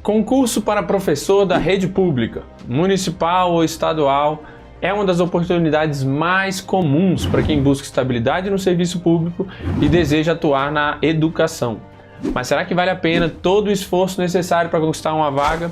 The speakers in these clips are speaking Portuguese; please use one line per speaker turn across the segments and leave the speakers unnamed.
Concurso para professor da rede pública, municipal ou estadual, é uma das oportunidades mais comuns para quem busca estabilidade no serviço público e deseja atuar na educação. Mas será que vale a pena todo o esforço necessário para conquistar uma vaga?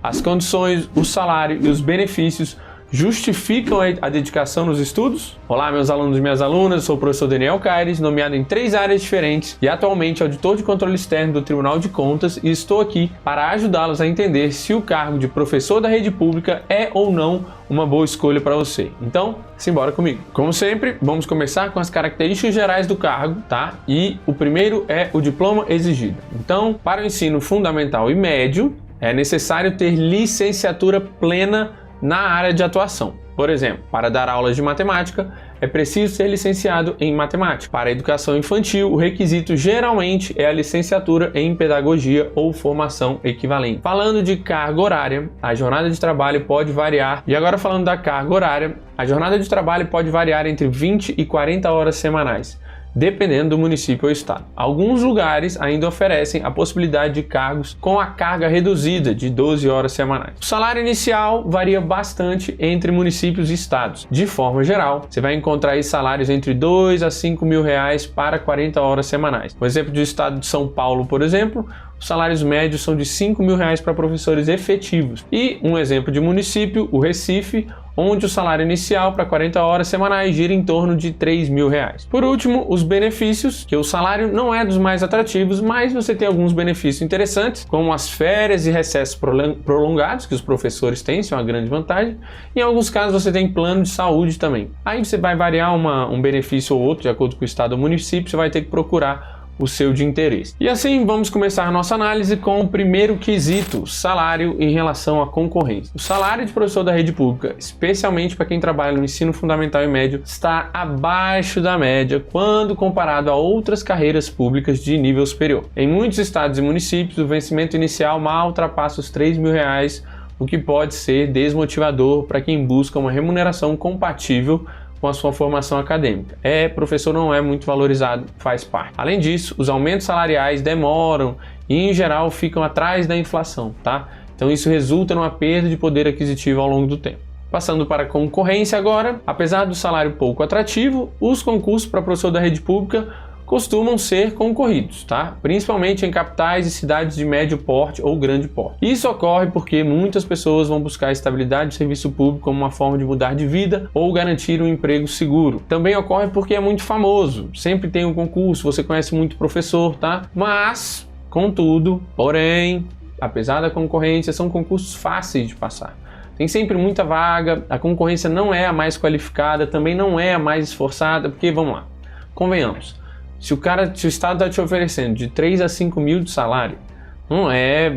As condições, o salário e os benefícios justificam a dedicação nos estudos? Olá, meus alunos e minhas alunas, eu sou o professor Daniel Caires, nomeado em 3 áreas diferentes e atualmente auditor de controle externo do Tribunal de Contas, e estou aqui para ajudá-los a entender se o cargo de professor da rede pública é ou não uma boa escolha para você. Então, simbora comigo. Como sempre, vamos começar com as características gerais do cargo, tá? E o primeiro é o diploma exigido. Então, para o ensino fundamental e médio, é necessário ter licenciatura plena na área de atuação. Por exemplo, para dar aulas de matemática, é preciso ser licenciado em matemática. Para a educação infantil, o requisito geralmente é a licenciatura em pedagogia ou formação equivalente. Falando de carga horária, a jornada de trabalho pode variar. E agora falando da carga horária, a jornada de trabalho pode variar entre 20 e 40 horas semanais, dependendo do município ou estado. Alguns lugares ainda oferecem a possibilidade de cargos com a carga reduzida de 12 horas semanais. O salário inicial varia bastante entre municípios e estados. De forma geral, você vai encontrar aí salários entre 2 a 5 mil reais para 40 horas semanais. Por exemplo, do estado de São Paulo, por exemplo, os salários médios são de 5 mil reais para professores efetivos. E um exemplo de município, o Recife, onde o salário inicial para 40 horas semanais gira em torno de 3 mil reais. Por último, os benefícios, que o salário não é dos mais atrativos, mas você tem alguns benefícios interessantes, como as férias e recessos prolongados, que os professores têm, isso é uma grande vantagem. Em alguns casos você tem plano de saúde também. Aí você vai variar um benefício ou outro, de acordo com o estado ou município, você vai ter que procurar o seu de interesse. E assim vamos começar a nossa análise com o primeiro quesito, salário em relação à concorrência. O salário de professor da rede pública, especialmente para quem trabalha no ensino fundamental e médio, está abaixo da média quando comparado a outras carreiras públicas de nível superior. Em muitos estados e municípios, o vencimento inicial mal ultrapassa os 3 mil reais, o que pode ser desmotivador para quem busca uma remuneração compatível com a sua formação acadêmica. Professor não é muito valorizado, faz parte. Além disso, os aumentos salariais demoram e, em geral, ficam atrás da inflação, tá? Então isso resulta numa perda de poder aquisitivo ao longo do tempo. Passando para a concorrência agora, apesar do salário pouco atrativo, os concursos para professor da rede pública costumam ser concorridos, tá? Principalmente em capitais e cidades de médio porte ou grande porte. Isso ocorre porque muitas pessoas vão buscar a estabilidade do serviço público como uma forma de mudar de vida ou garantir um emprego seguro. Também ocorre porque é muito famoso, sempre tem um concurso, você conhece muito professor, tá? Mas, contudo, porém, apesar da concorrência, são concursos fáceis de passar. Tem sempre muita vaga, a concorrência não é a mais qualificada, também não é a mais esforçada, porque, vamos lá, convenhamos, se o estado está te oferecendo de 3 a 5 mil de salário, não é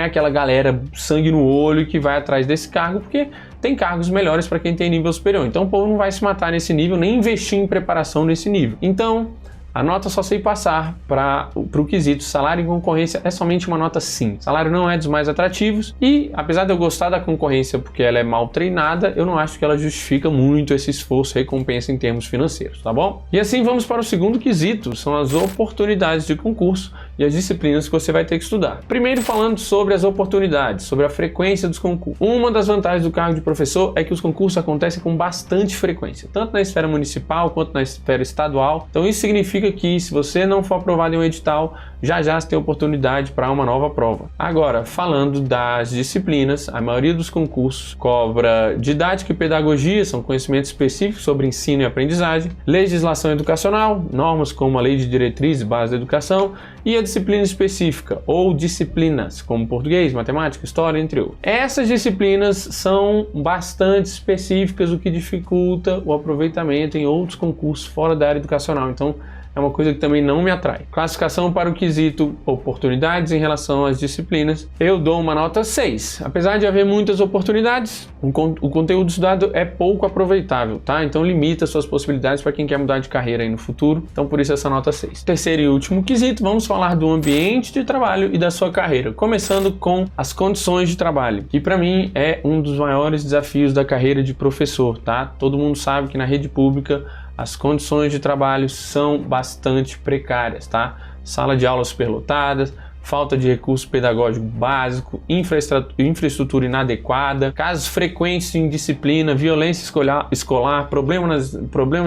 aquela galera sangue no olho que vai atrás desse cargo, porque tem cargos melhores para quem tem nível superior. Então o povo não vai se matar nesse nível, nem investir em preparação nesse nível. Então, a nota só sei passar para o quesito salário e concorrência é somente uma nota sim. O salário não é dos mais atrativos e, apesar de eu gostar da concorrência porque ela é mal treinada, eu não acho que ela justifica muito esse esforço e recompensa em termos financeiros, tá bom? E assim vamos para o segundo quesito, são as oportunidades de concurso e as disciplinas que você vai ter que estudar. Primeiro falando sobre as oportunidades, sobre a frequência dos concursos. Uma das vantagens do cargo de professor é que os concursos acontecem com bastante frequência, tanto na esfera municipal quanto na esfera estadual. Então isso significa que se você não for aprovado em um edital, já você tem oportunidade para uma nova prova. Agora, falando das disciplinas, a maioria dos concursos cobra didática e pedagogia, são conhecimentos específicos sobre ensino e aprendizagem, legislação educacional, normas como a Lei de Diretrizes e Bases da Educação, e a disciplina específica, ou disciplinas, como português, matemática, história, entre outros. Essas disciplinas são bastante específicas, o que dificulta o aproveitamento em outros concursos fora da área educacional. Então, é uma coisa que também não me atrai. Classificação para o quesito oportunidades em relação às disciplinas, eu dou uma nota 6. Apesar de haver muitas oportunidades, o conteúdo estudado é pouco aproveitável, tá? Então limita suas possibilidades para quem quer mudar de carreira aí no futuro. Então por isso essa nota 6. Terceiro e último quesito, vamos falar do ambiente de trabalho e da sua carreira, começando com as condições de trabalho, que para mim é um dos maiores desafios da carreira de professor, tá? Todo mundo sabe que na rede pública as condições de trabalho são bastante precárias, tá? Sala de aula superlotadas, falta de recurso pedagógico básico, infraestrutura inadequada, casos frequentes de indisciplina, violência escolar, problemas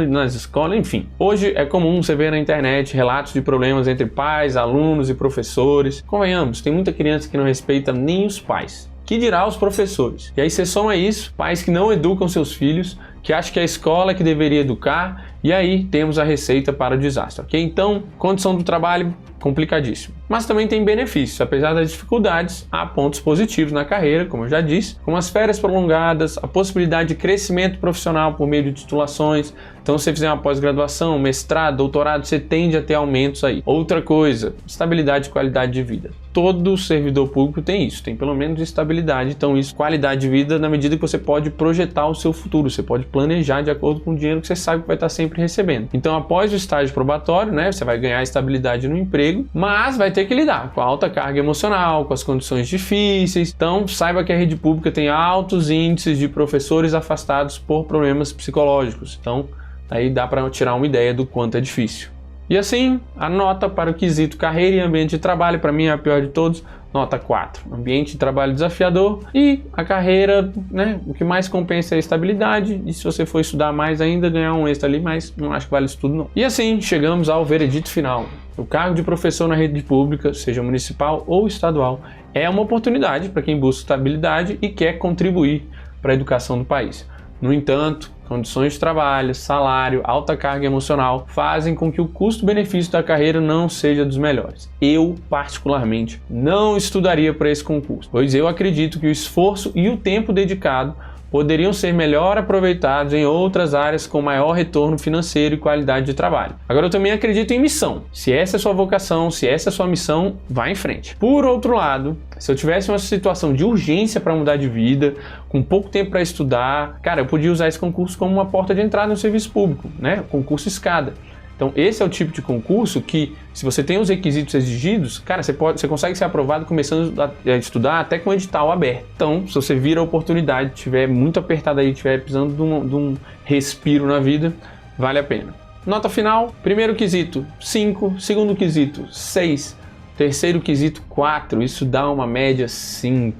nas escolas, enfim. Hoje é comum você ver na internet relatos de problemas entre pais, alunos e professores. Convenhamos, tem muita criança que não respeita nem os pais. Que dirá os professores? E aí você soma isso, pais que não educam seus filhos, que acham que é a escola que deveria educar, e aí temos a receita para o desastre, ok? Então, condição do trabalho, complicadíssimo. Mas também tem benefícios, apesar das dificuldades, há pontos positivos na carreira, como eu já disse, como as férias prolongadas, a possibilidade de crescimento profissional por meio de titulações. Então, se você fizer uma pós-graduação, mestrado, doutorado, você tende a ter aumentos aí. Outra coisa, estabilidade e qualidade de vida. Todo servidor público tem isso, tem pelo menos estabilidade, então isso, qualidade de vida na medida que você pode projetar o seu futuro, você pode planejar de acordo com o dinheiro que você sabe que vai estar sempre recebendo. Então, após o estágio probatório, né, você vai ganhar estabilidade no emprego, mas vai ter que lidar com a alta carga emocional, com as condições difíceis. Então, saiba que a rede pública tem altos índices de professores afastados por problemas psicológicos. Então, aí dá para tirar uma ideia do quanto é difícil. E assim, a nota para o quesito carreira e ambiente de trabalho, para mim é a pior de todos, nota 4. Ambiente de trabalho desafiador e a carreira, né, o que mais compensa é a estabilidade, e se você for estudar mais ainda, ganhar um extra ali, mas não acho que vale isso tudo não. E assim, chegamos ao veredito final. O cargo de professor na rede pública, seja municipal ou estadual, é uma oportunidade para quem busca estabilidade e quer contribuir para a educação do país. No entanto, condições de trabalho, salário, alta carga emocional fazem com que o custo-benefício da carreira não seja dos melhores. Eu, particularmente, não estudaria para esse concurso, pois eu acredito que o esforço e o tempo dedicado poderiam ser melhor aproveitados em outras áreas com maior retorno financeiro e qualidade de trabalho. Agora, eu também acredito em missão. Se essa é a sua vocação, se essa é a sua missão, vá em frente. Por outro lado, se eu tivesse uma situação de urgência para mudar de vida, com pouco tempo para estudar, cara, eu podia usar esse concurso como uma porta de entrada no serviço público, né? Concurso escada. Então, esse é o tipo de concurso que, se você tem os requisitos exigidos, cara, você consegue ser aprovado começando a estudar até com o edital aberto. Então, se você vira a oportunidade, estiver muito apertado aí, estiver precisando de um respiro na vida, vale a pena. Nota final, primeiro quesito, 5, segundo quesito, 6, terceiro quesito, 4, isso dá uma média 5.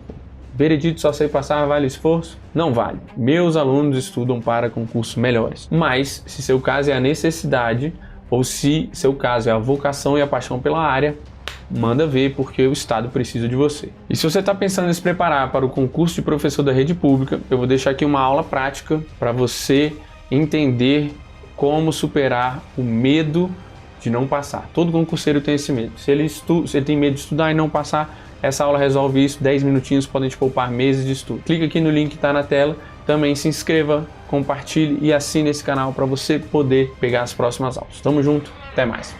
Veredito só sei passar, vale o esforço? Não vale. Meus alunos estudam para concursos melhores. Mas, se seu caso é a necessidade, ou se seu caso é a vocação e a paixão pela área, manda ver, porque o Estado precisa de você. E se você está pensando em se preparar para o concurso de professor da rede pública, eu vou deixar aqui uma aula prática para você entender como superar o medo de não passar. Todo concurseiro tem esse medo. Se ele tem medo de estudar e não passar, essa aula resolve isso, 10 minutinhos podem te poupar meses de estudo. Clica aqui no link que está na tela, também se inscreva, compartilhe e assine esse canal para você poder pegar as próximas aulas. Tamo junto, até mais!